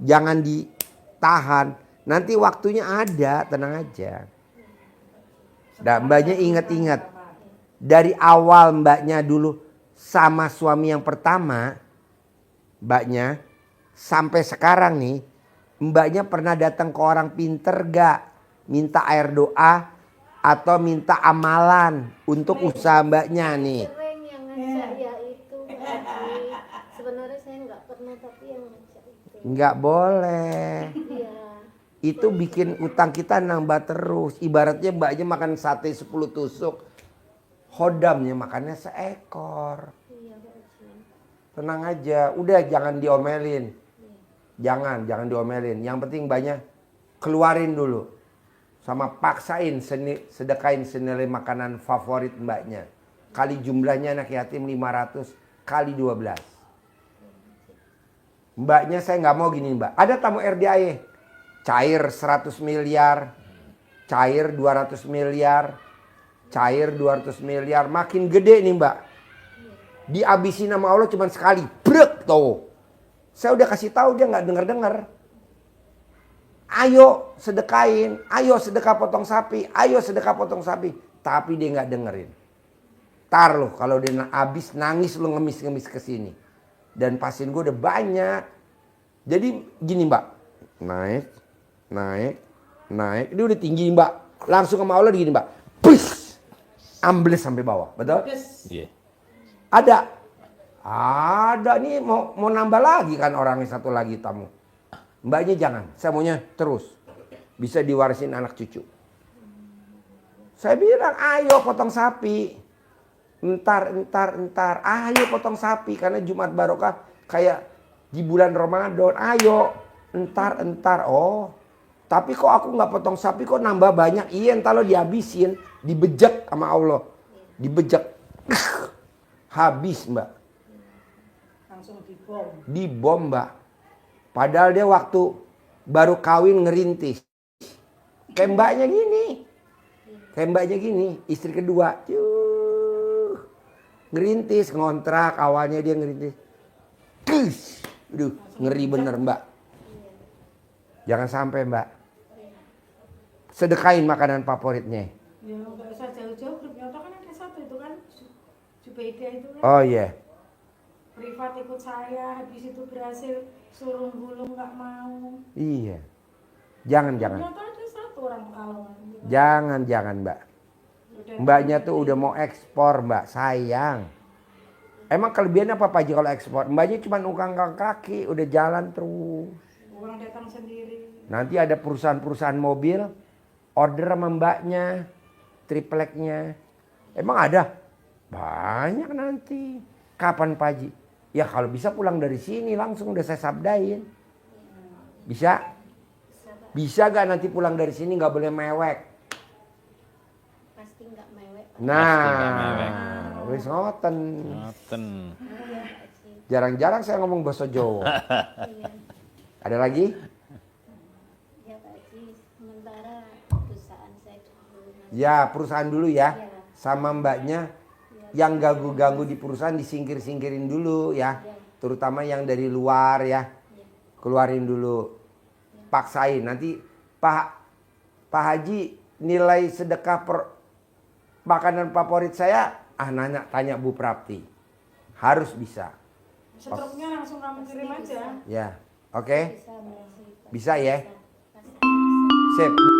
jangan ditahan. Nanti waktunya ada, tenang aja. Dan mbaknya ingat-ingat, dari awal mbaknya dulu sama suami yang pertama, mbaknya sampai sekarang nih, mbaknya pernah datang ke orang pinter gak? Minta air doa atau minta amalan untuk usaha mbaknya nih. Sering yang ngajak ya itu Pak Haji. Sebenarnya saya nggak pernah tapi yang ngajak itu. Nggak boleh. Iya. Itu bikin utang kita nambah terus. Ibaratnya mbaknya makan sate 10 tusuk. Hodamnya makannya seekor. Iya Pak Haji. Tenang aja. Udah jangan diomelin. Jangan diomelin. Yang penting banyak keluarin dulu. Sama paksain sedekahin senilai makanan favorit mbaknya. Kali jumlahnya anak yatim 500 kali 12. Mbaknya saya nggak mau gini mbak. Ada tamu RDAE. Cair 100 miliar. Cair 200 miliar. Cair 200 miliar. Makin gede nih mbak. Dihabisin sama Allah cuma sekali. Brek tuh. Saya udah kasih tahu dia nggak denger. Ayo sedekahin, ayo sedekah potong sapi, ayo sedekah potong sapi. Tapi dia nggak dengerin. Tar loh kalau dia habis nangis lo ngemis-ngemis ke sini. Dan pasien gue udah banyak. Jadi gini mbak, naik. Dia udah tinggi mbak. Langsung sama Allah gini mbak. Push, ambles sampai bawah, betul? Iya. Ada nih mau nambah lagi kan orangnya satu lagi tamu. Mbaknya jangan, saya maunya terus. Bisa diwarisin anak cucu. Saya bilang ayo potong sapi. Entar. Ayo potong sapi. Karena Jumat Barokah kayak di bulan Ramadan. Ayo, entar. Oh, tapi kok aku nggak potong sapi kok nambah banyak. Iya entar lo dihabisin. Dibejek sama Allah. Dibejek. Habis mbak. Langsung dibom. Dibom mbak. Padahal dia waktu baru kawin ngerintis. Kayak mbaknya gini. Istri kedua. Ngerintis, ngontrak. Awalnya dia ngerintis. Aduh, ngeri bener mbak. Jangan sampai mbak. Sedekahin makanan favoritnya. Ya nggak usah jauh-jauh. Jubaida itu kan Oh iya. privat ikut saya, habis itu berhasil suruh gulung nggak mau. Iya. Jangan. Ternyata ada satu orang Pekalongan. Jangan Mbak. Udah Mbaknya tuh udah mau ekspor Mbak, sayang. Emang kelebihannya apa Pak Haji kalau ekspor? Mbaknya cuma ukang kaki, udah jalan terus. uang datang sendiri. Nanti ada perusahaan-perusahaan mobil, order sama mbaknya, tripleknya. Emang ada? Banyak nanti. Kapan Pak Haji? Ya kalau bisa pulang dari sini langsung udah saya sabdain. Bisa? Bisa gak nanti pulang dari sini gak boleh mewek? Pasti nggak mewek Pak. nggak mewek. Nah, wis ngoten. Ngoten. Iya Pak Haji. Jarang-jarang saya ngomong bahasa Jawa. Iya. Ada lagi? Ya Pak Haji, sementara perusahaan saya dulu. Ya, perusahaan dulu ya. Iya. Sama mbaknya yang ganggu-ganggu di perusahaan disingkir-singkirin dulu ya. Terutama yang dari luar ya. Keluarin dulu. Paksain nanti Pak Haji nilai sedekah makanan favorit saya tanya Bu Prapti. Harus bisa. Setruknya langsung kamu kirim aja. Ya. Oke. Bisa Pak Haji. Bisa ya. Pasti bisa. Sip.